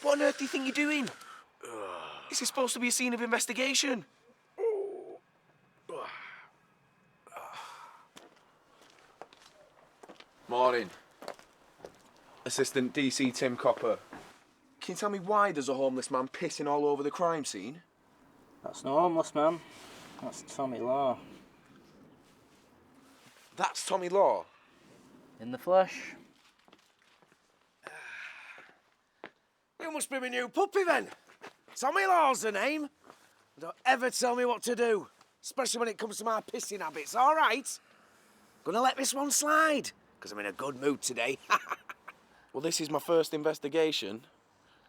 What on earth do you think you're doing? This is supposed to be a scene of investigation. Morning. Assistant DC Tim Copper. Can you tell me why there's a homeless man pissing all over the crime scene? That's no homeless man. That's Tommy Law. That's Tommy Law? In the flesh. You must be my new puppy then. Tommy Law's the name. Don't ever tell me what to do, especially when it comes to my pissing habits, all right? Gonna let this one slide, because I'm in a good mood today. Well, this is my first investigation,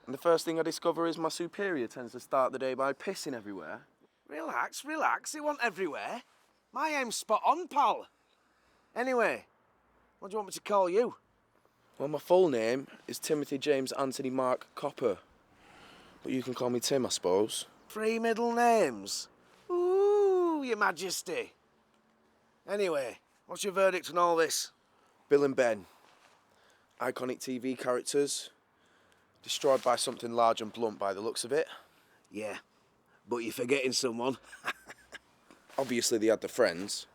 and the first thing I discover is my superior tends to start the day by pissing everywhere. Relax, relax, it wasn't everywhere. My aim's spot on, pal. Anyway, what do you want me to call you? Well, my full name is Timothy James Anthony Mark Copper, but you can call me Tim, I suppose. 3 middle names? Ooh, Your Majesty. Anyway, what's your verdict on all this? Bill and Ben, iconic TV characters, destroyed by something large and blunt by the looks of it. Yeah, but you're forgetting someone. Obviously they had the friends.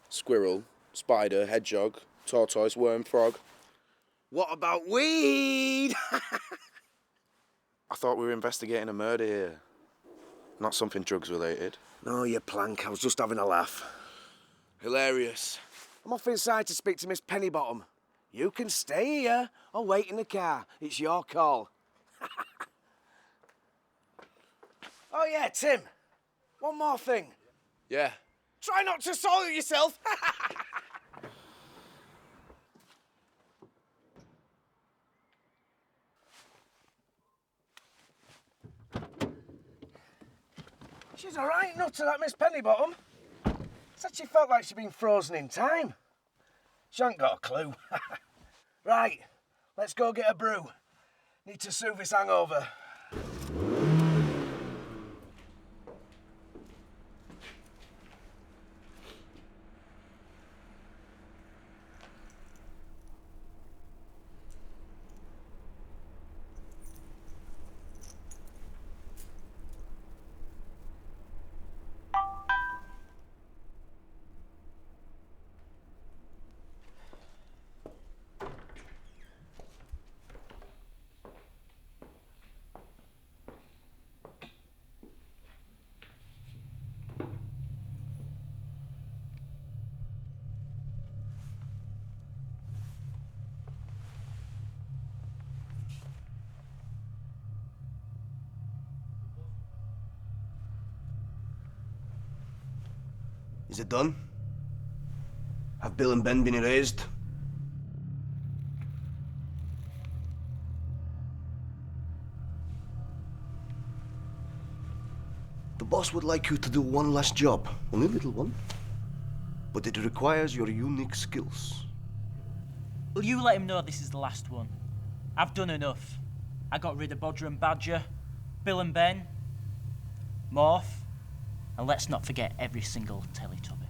Squirrel, spider, hedgehog, tortoise, worm, frog. What about weed? I thought we were investigating a murder here, not something drugs related. No, you plank, I was just having a laugh. Hilarious. I'm off inside to speak to Miss Pennybottom. You can stay here or wait in the car. It's your call. Oh yeah, Tim. One more thing. Yeah. Try not to soil yourself. She's a right nutter, that Miss Pennybottom. Said she felt like she'd been frozen in time. She ain't got a clue. Right, let's go get a brew. Need to soothe this hangover. Is it done? Have Bill and Ben been erased? The boss would like you to do one last job, only a little one. But it requires your unique skills. Will you let him know this is the last one? I've done enough. I got rid of Bodger and Badger, Bill and Ben, Morph, and let's not forget every single Teletubby.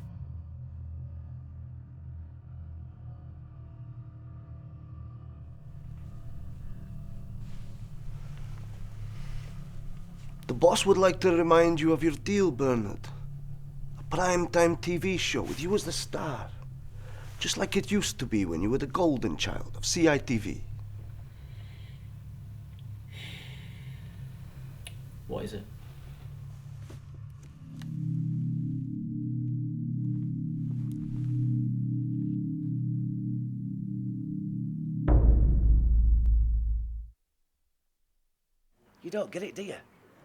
The boss would like to remind you of your deal, Bernard. A primetime TV show with you as the star. Just like it used to be when you were the golden child of CITV. What is it? You don't get it, do you?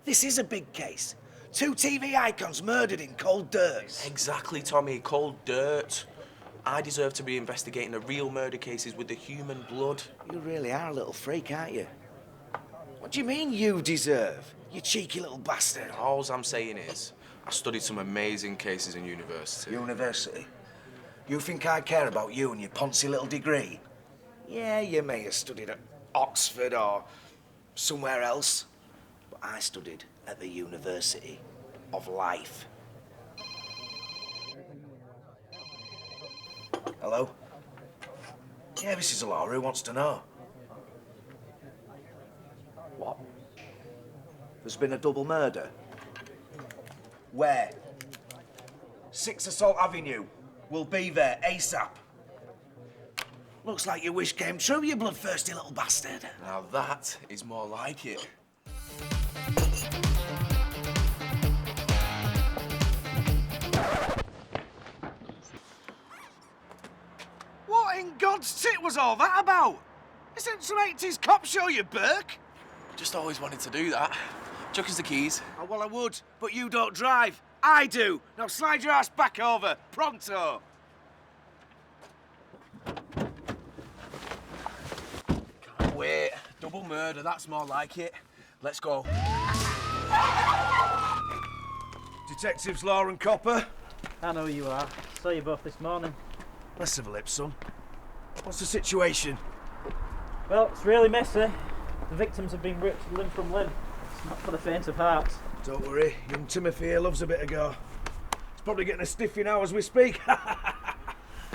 This is a big case. 2 TV icons murdered in cold dirt. Exactly, Tommy. Cold dirt. I deserve to be investigating the real murder cases with the human blood. You really are a little freak, aren't you? What do you mean you deserve? You cheeky little bastard. All I'm saying is, I studied some amazing cases in university. University? You think I care about you and your poncy little degree? Yeah, you may have studied at Oxford or somewhere else, but I studied at the University of Life. Hello? Yeah, this is Laura. Who wants to know? What? There's been a double murder. Where? 6 Assault Avenue. We'll be there ASAP. Looks like your wish came true, you bloodthirsty little bastard. Now that is more like it. What in God's tit was all that about? Isn't some 80s cop show, you Burke? Just always wanted to do that. Chuck us the keys. Oh, well, I would, but you don't drive. I do. Now slide your ass back over, pronto. Can't wait. Double murder, that's more like it. Let's go. Detectives Law and Copper. I know who you are. Saw you both this morning. Let's have a lip, son. What's the situation? Well, it's really messy. The victims have been ripped limb from limb. It's not for the faint of heart. Don't worry, young Timothy here loves a bit of go. He's probably getting a stiffy now as we speak.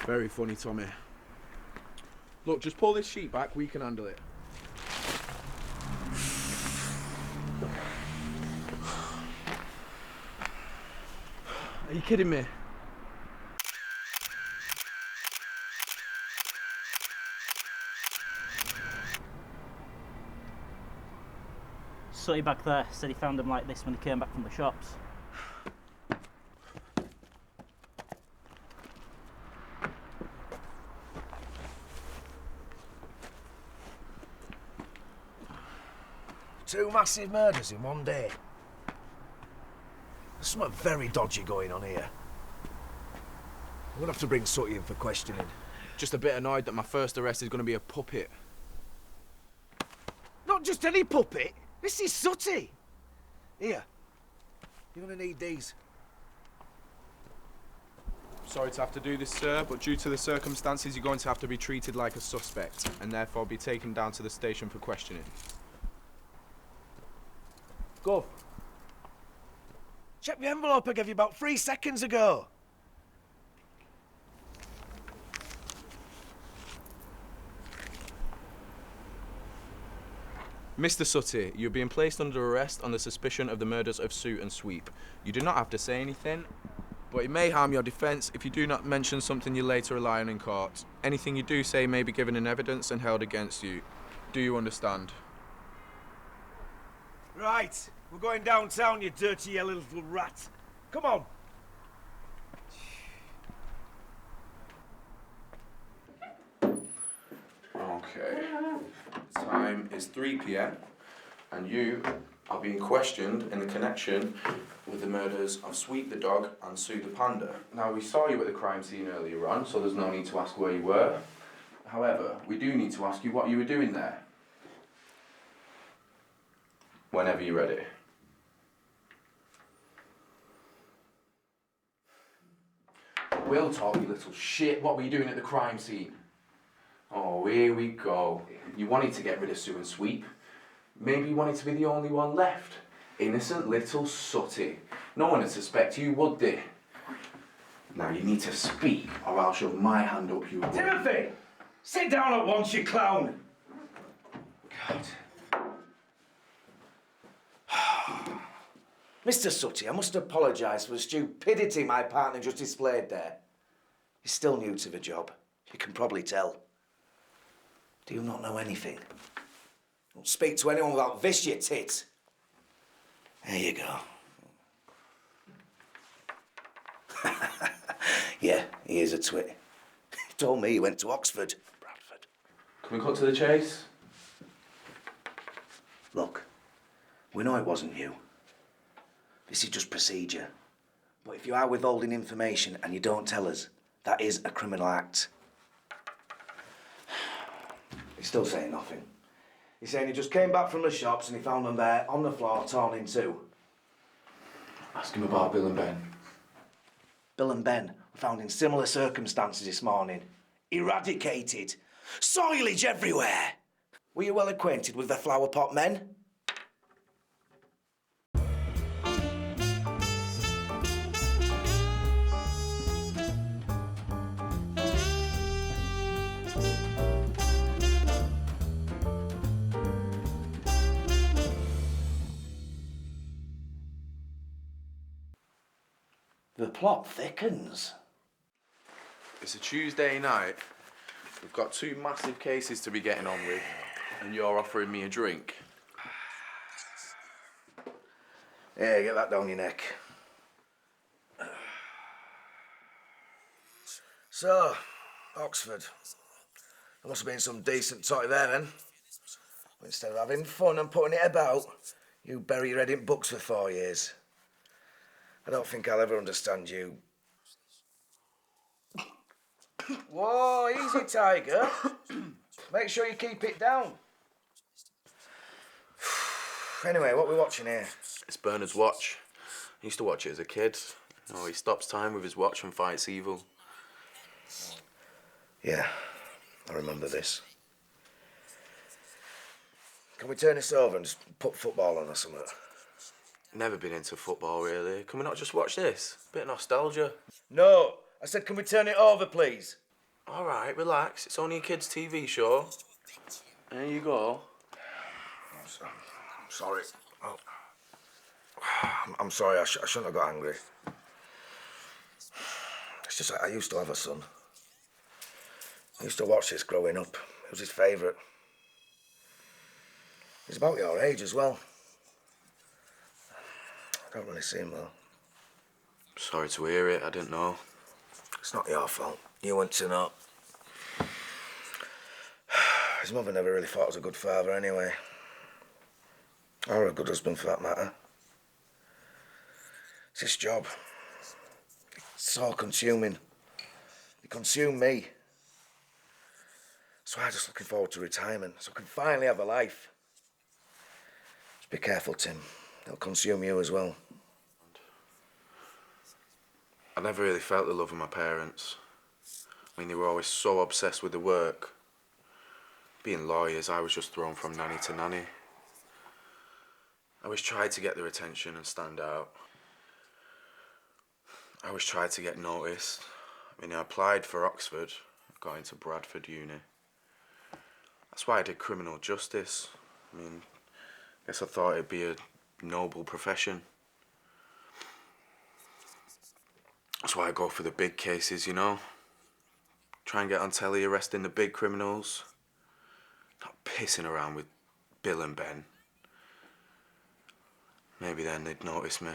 Very funny, Tommy. Look, just pull this sheet back, we can handle it. Are you kidding me? Sooty back there said he found them like this when he came back from the shops. Two massive murders in one day. There's something very dodgy going on here. We're gonna have to bring Sooty in for questioning. Just a bit annoyed that my first arrest is going to be a puppet. Not just any puppet. This is Sooty. Here. You're gonna need these. Sorry to have to do this, sir, but due to the circumstances, you're going to have to be treated like a suspect and therefore be taken down to the station for questioning. Go. Check the envelope I gave you about 3 seconds ago. Mr. Sooty, you're being placed under arrest on the suspicion of the murders of Suit and Sweep. You do not have to say anything, but it may harm your defence if you do not mention something you later rely on in court. Anything you do say may be given in evidence and held against you. Do you understand? Right, we're going downtown, you dirty yellow little rat. Come on. Okay. Time is 3 p.m. and you are being questioned in the connection with the murders of Sweep the dog and Sue the panda. Now, we saw you at the crime scene earlier on, so there's no need to ask where you were. However, we do need to ask you what you were doing there. Whenever you're ready. We'll talk, you little shit. What were you doing at the crime scene? Oh, here we go. You wanted to get rid of Sue and Sweep. Maybe you wanted to be the only one left. Innocent little sooty. No one would suspect you, would they? Now you need to speak, or I'll shove my hand up your butt. Timothy! Sit down at once, you clown! God. Mr. Sooty, I must apologise for the stupidity my partner just displayed there. He's still new to the job. You can probably tell. Do you not know anything? Don't speak to anyone without this, you tit. There you go. Yeah, he is a twit. He told me he went to Oxford. Bradford. Can we cut to the chase? Look, we know it wasn't you. This is just procedure. But if you are withholding information and you don't tell us, that is a criminal act. He's still saying nothing. He's saying he just came back from the shops and he found them there on the floor, torn in two. Ask him about Bill and Ben. Bill and Ben were found in similar circumstances this morning. Eradicated. Soilage everywhere. Were you well acquainted with the flower pot men? The plot thickens. It's a Tuesday night. We've got two massive cases to be getting on with, and you're offering me a drink. Yeah, get that down your neck. So, Oxford. There must have been some decent totty there then. Instead of having fun and putting it about, you bury your head in books for 4 years. I don't think I'll ever understand you. Whoa, easy, Tiger. Make sure you keep it down. Anyway, what are we watching here? It's Bernard's watch. I used to watch it as a kid. Oh, he stops time with his watch and fights evil. Yeah, I remember this. Can we turn this over and just put football on or something? Never been into football, really. Can we not just watch this? Bit of nostalgia. No, I said can we turn it over, please? All right, relax. It's only a kid's TV show. There you go. I'm sorry. Oh. I'm sorry, I shouldn't have got angry. It's just I used to have a son. I used to watch this growing up. It was his favourite. He's about your age as well. I don't really see him though. Sorry to hear it. I didn't know. It's not your fault. You went to know. His mother never really thought I was a good father anyway. Or a good husband for that matter. It's this job. It's all consuming. It consumed me. So I'm just looking forward to retirement, so I can finally have a life. Just be careful, Tim. It'll consume you as well. I never really felt the love of my parents. I mean, they were always so obsessed with the work. Being lawyers, I was just thrown from nanny to nanny. I always tried to get their attention and stand out. I always tried to get noticed. I mean, I applied for Oxford, got into Bradford Uni. That's why I did criminal justice. I mean, I guess I thought it'd be a noble profession. That's why I go for the big cases, you know? Try and get on telly arresting the big criminals. Not pissing around with Bill and Ben. Maybe then they'd notice me.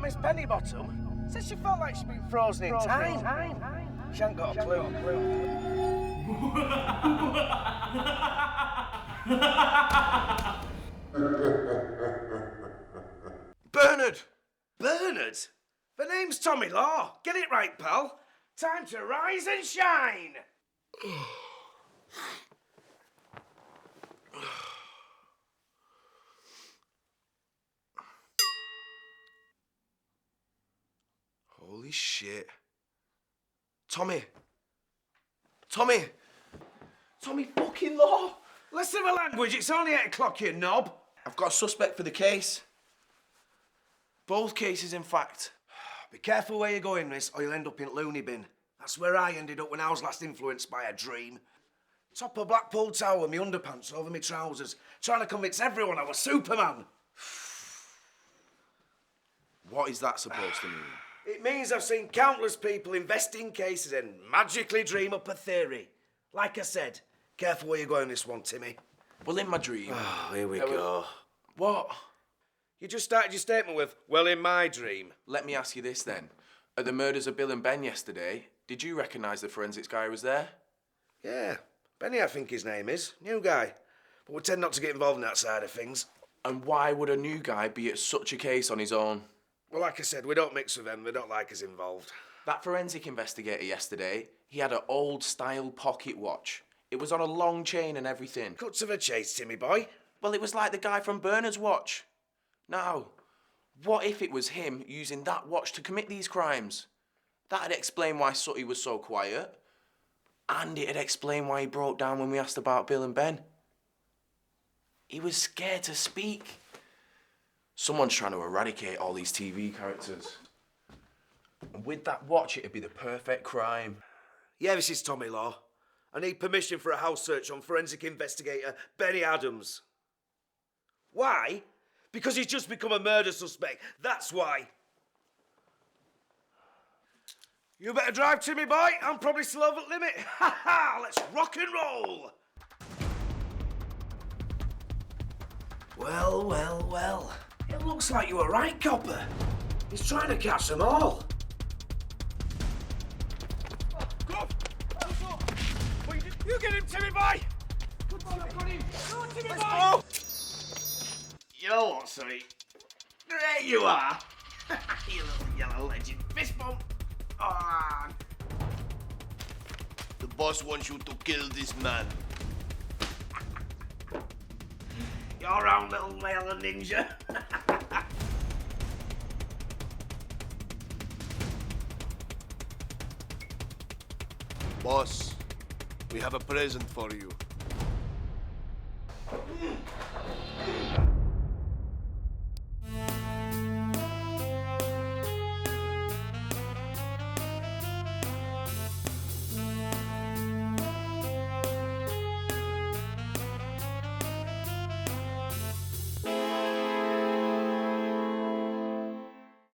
Miss Pennybottom says she felt like she'd been frozen in time. She ain't got a clue. Bernard! Bernard? The name's Tommy Law. Get it right, pal. Time to rise and shine. Holy shit. Tommy! Tommy fucking Law! Listen to the language, it's only 8 o'clock, you knob. I've got a suspect for the case. Both cases, in fact. Be careful where you're going, miss, or you'll end up in loony bin. That's where I ended up when I was last influenced by a dream. Top of Blackpool Tower, me underpants over me trousers, trying to convince everyone I was Superman. What is that supposed to mean? It means I've seen countless people invest in cases and magically dream up a theory. Like I said, careful where you're going this one, Timmy. Well, in my dream... Oh, here we go. What? You just started your statement with, well, in my dream. Let me ask you this then. At the murders of Bill and Ben yesterday, did you recognise the forensics guy who was there? Yeah, Benny, I think his name is. New guy. But we tend not to get involved in that side of things. And why would a new guy be at such a case on his own? Well, like I said, we don't mix with them. They don't like us involved. That forensic investigator yesterday, he had an old-style pocket watch. It was on a long chain and everything. Cut to the chase, Timmy boy. Well, it was like the guy from Bernard's watch. Now, what if it was him using that watch to commit these crimes? That'd explain why Sooty was so quiet. And it'd explain why he broke down when we asked about Bill and Ben. He was scared to speak. Someone's trying to eradicate all these TV characters. And with that watch, it'd be the perfect crime. Yeah, this is Tommy Law. I need permission for a house search on forensic investigator Benny Adams. Why? Because he's just become a murder suspect. That's why. You better drive, Timmy boy. I'm probably still over the limit. Ha ha! Let's rock and roll. Well. It looks like you were right, copper. He's trying to catch them all. You get him, Timmy boy! Come on, I've got him! Go on, Timmy boy! You know what, Sonny? There you are! You little yellow legend. Fist bump! On! The boss wants you to kill this man. Your own little yellow ninja. Boss, we have a present for you.